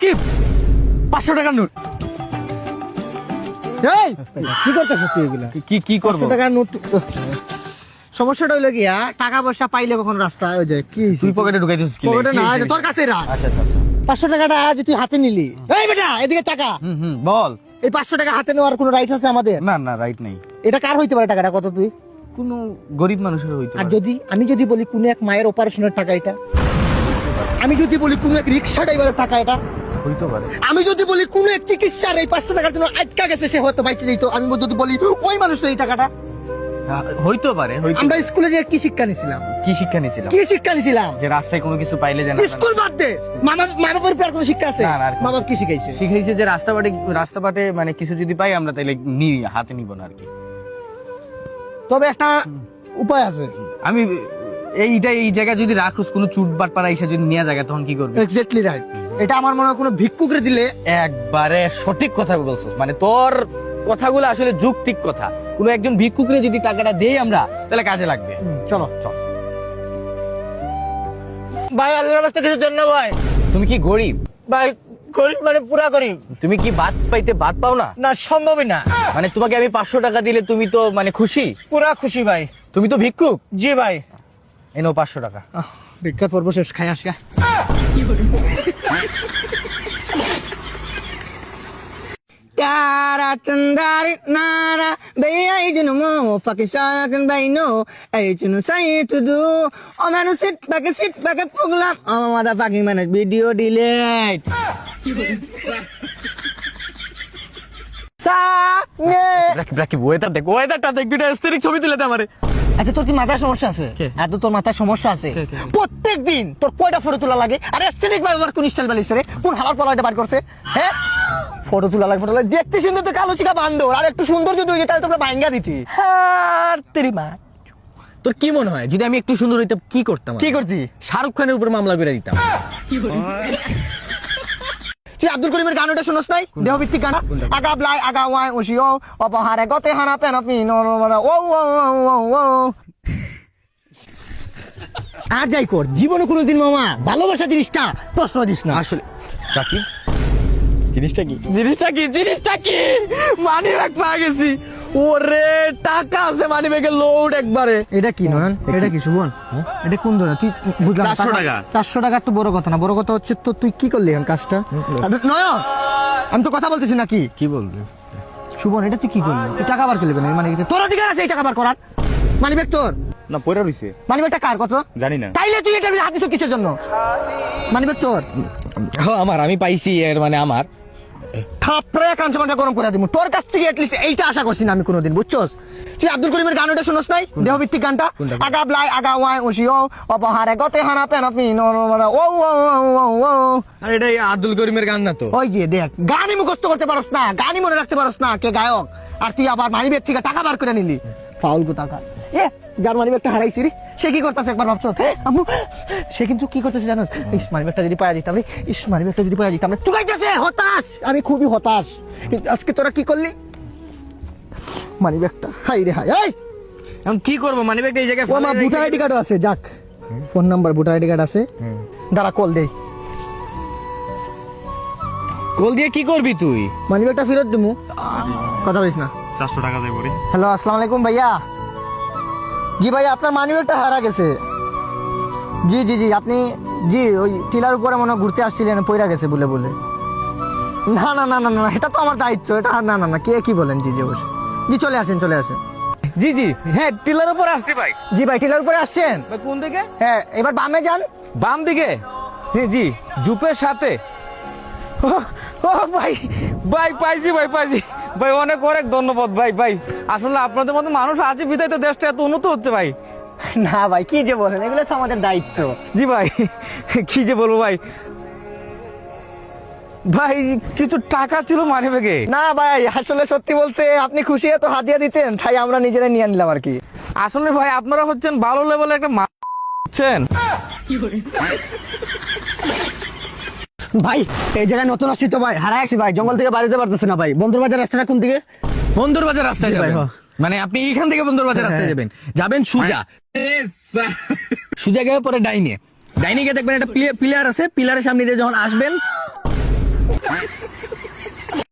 রাকিব 500 টাকার নোট। এই কি করতেছ তুই এগুলা? কি করব? 500 টাকার নোট। সমস্যাটা হইলো কি টাকা পয়সা পাইলে কখন রাস্তায় ওই যে কি তুই পকেটে ঢুকাই দিছিস কি? পকেটে না তোর কাছে রাখ। আচ্ছা আচ্ছা আচ্ছা 500 টাকাটা যদি তুই হাতে নিলি, এই বেটা এদিকে টাকা, বল। এই 500 টাকা হাতে নেওয়ার কোনো রাইট আছে আমাদের? না না রাইট নেই। এটা কার হইতে পারে টাকাটা কত তুই? কোনো গরিব মানুষের হইতো। আর যদি আমি যদি বলি কোন এক মায়ের অপারেশনের টাকা এটা, আমি যদি বলি কোন এক রিক্সা ড্রাইভারের টাকা এটা, হইতো পারে। আমি যদি বলি কোন এক চিকিৎসার এই 500 টাকার জন্য আটকা গেছে সে হয়তো বাইকে দিত, আমি যদি বলি ওই মানুষের এই টাকাটা। হইতো পারে। আমরা স্কুলে যে কি শিক্ষা নিছিলাম? কি শিক্ষা নিছিলাম? কি শিক্ষা নিছিলাম? যে রাস্তায় কোনো কিছু পাইলে যেন স্কুল বাদ দে, মা বাবার উপর আর কোনো শিক্ষা আছে? না, না, আর কোনো- মা বাবা কি শিখাইছে? শিখাইছে যে রাস্তাঘাটে মানে কিছু যদি পাই আমরা তাইলে হাতে নিব না আর কি। তবে একটা উপায় আছে। আমি এই জায়গায় যদি রাখুস কোনো চুটবাট পাড়া এসে যদি নিয়ে জায়গা তখন কি করবি? Exactly right. এটা আমার মনে হয় কোনো ভিক্ষুকরে দিলে। একবারে সঠিক কথা বলছিস, মানে তোর কথাগুলো আসলে যৌক্তিক কথা। কোনো একজন ভিক্ষুকরে যদি টাকাটা দেই আমরা তাহলে কাজে লাগবে। চলো চল ভাই, আল্লাহর রাস্তায় কিছু দেন না ভাই। তুমি কি গরিব? ভাই গরিব মানে পুরা গরিব তুমি কি ভাত পাও না? না, সম্ভবই না। মানে তোমাকে আমি 500 টাকা দিলে তুমি তো মানে খুশি? পুরা খুশি ভাই। তুমি তো ভিক্ষুক। জি ভাই। এনো 500 টাকা। ভিক্ষার পর্ব শেষ, খাই আসকা। Tara tandari nara bayay dun mo pakisayakan bay no ay dun say to do oh man sit back program oh motherfucking man video delete sa ne Rakib ওয়েদারটা দেখ দুইটা স্থিরিক ছবি তুলে দে আমারে। আচ্ছা তোর কি মাথায় সমস্যা আছে? এত তোর মাথায় সমস্যা আছে? প্রত্যেকদিন তোর কয়টা ফটো তোলা লাগে? আর এস্থেটিক ভাবে কোন স্টাইল বালিছে রে? কোন হালার পলাটা বার করছে? হ্যাঁ ফটো তোলা লাগে, ফটো লাগে দেখতে সুন্দর তো কালো চিকা বান্দর, আর একটু সুন্দর যদি হয়ে যেত তাহলে তোমরা ভাঙ্গা দিতি। আর তেরি মা, তোর কি মনে হয় যদি আমি একটু সুন্দর হইতাম কি করতাম? কি করতি? শাহরুখ খানের উপর মামলা করে দিতাম। তুই আব্দুল করিমের গানটা শুনস নাই? দেহভিত্তিক গান, আগা ব্লাই আগা ওয়াই ওশিও অপহারে গতে হানা পেন আপনি নো ও ও ও ও। আর যাই কর, জীবনে কোনোদিন মামা ভালোবাসা জিনিসটা প্রশ্ন দিস না। আসলে রাকিব জিনিসটা কি মানি ব্যাগ পাওয়া গেছি। ওরে টাকা আছে মানি ব্যাগে লোড একবারে। এটা কি নয়ন? এটা কি সুমন? এটা কোন ধরনের? তুই বুঝলাম 400 টাকা। 400 টাকা তো বড় কথা না, বড় কথা হচ্ছে তো তুই কি করলি এখন কাজটা? নয়ন আমি তো কথা বলতেছি নাকি? কি বলবি সুমন এটা তুই কি করলি? তুই টাকা বার করলি কেন? মানে তোর অধিকার আছে এই টাকা বার করার। মানি ব্যাগ তোর না পয়রা রইছে মানি ব্যাগটা কার কত জানি না। তাইলে তুই এটা হাত দিছ কিসের জন্য? মানি ব্যাগ তোর আমার আমি পাইছি এর মানে আমার থাপড়ে কাঞ্চমাটা গরম করে দিব। তোর কাছ থেকে এটলিস্ট এইটা আশা করছি না আমি কোনোদিন, বুঝছস? তুই আব্দুল করিমের গানটা শুনস নাই? দেহভিত্তিক গানটা, আগা ব্লাই আগা ওয়াই ওশিও অপহারে গতে হানা পেন আপনি নো ও ও ও ও। আর এটা আব্দুল করিমের গান না তো? ওই যে দেখ, গানই মুখস্থ করতে পারস না, গানই মনে রাখতে পারস না কে গায়ক, আর তুই আবার মানি ব্যাগ থেকে টাকা বার করে নিলি। ফাউল গো টাকা। যার মানি ব্যাগটা হারাইছি রে সে কি করতেছে একবার ভাবছো? আম্মু সে কিন্তু কি করতেছে জানোস? ইস মানি ব্যাগটা যদি পাওয়া যেতাম রে, ইস মানি ব্যাগটা যদি পাওয়া যেতাম রে। চুকাইতেছে হতাশ, আমি খুবই হতাশ। কিন্তু আজকে তোরা কি করলি? মানি ব্যাগটা হাই রে হাই। এই এখন কি করবো? মানি ব্যাগটা এই জায়গায় ও আমার ভোটার আইডি কার্ড আছে, যাক phone number voter ID card আছে, দাঁড়া কল দেই। কল দিয়ে কি করবি তুই? মানি ব্যাগটা ফেরত দিমু, কথা বলিস না। 400 টাকা দেব রে। হ্যালো আসসালামু আলাইকুম ভাইয়া। জি ভাইয়া আপনার মানি ব্যাগটা হারা গেছে। জি জি জি আপনি জি ওই টিলার উপরে মনে হয় ঘুরতে আসছিলেন, পয়রা গেছে বলে বলে। না না না না না এটা তো আমার দায়িত্ব, এটা না না না কে কি বলেন? জি জি অবশ্যই, জি চলে আসেন চলে আসেন। জি জি হ্যাঁ টিলার উপর আসছি ভাই। জি ভাই টিলার উপরে আসছেন? কোন দিকে? হ্যাঁ এবার বামে যান। বাম দিকে? হ্যাঁ জি জুপের সাথে। ও ভাই ভাই পাইছি ভাই অনেক ধন্যবাদ ভাই আসলে আপনাদের মতো মানুষ আছে বিধায় তো দেশটা এত উন্নত হচ্ছে ভাই। না ভাই কি যে বলেন, এগুলো তো আমাদের দায়িত্ব। জি ভাই কি যে বলবো ভাই কিছু টাকা ছিল মানি ব্যাগে। না ভাই আসলে সত্যি বলতে আপনি খুশি এত হাদিয়া দিতেন তাই আমরা নিজেরা নিয়ে নিলাম আর কি। আসলে ভাই আপনারা হচ্ছেন ভালো লেভেলের একটা হচ্ছেন ভাই এই জায়গায় নতুন আসছি তো ভাই, হারাই আছি ভাই, জঙ্গল থেকে বাড়িতে পারতেছি না ভাই। বন্ধুর বাজার রাস্তাটা কোন দিকে? বন্দর বাজার রাস্তায় যাবেন, মানে আপনি এইখান থেকে বন্দর বাজার রাস্তায় যাবেন সোজা গিয়ে পরে ডাইনে গিয়ে দেখবেন একটা পিলার আছে, পিলারের সামনে দিয়ে যখন আসবেন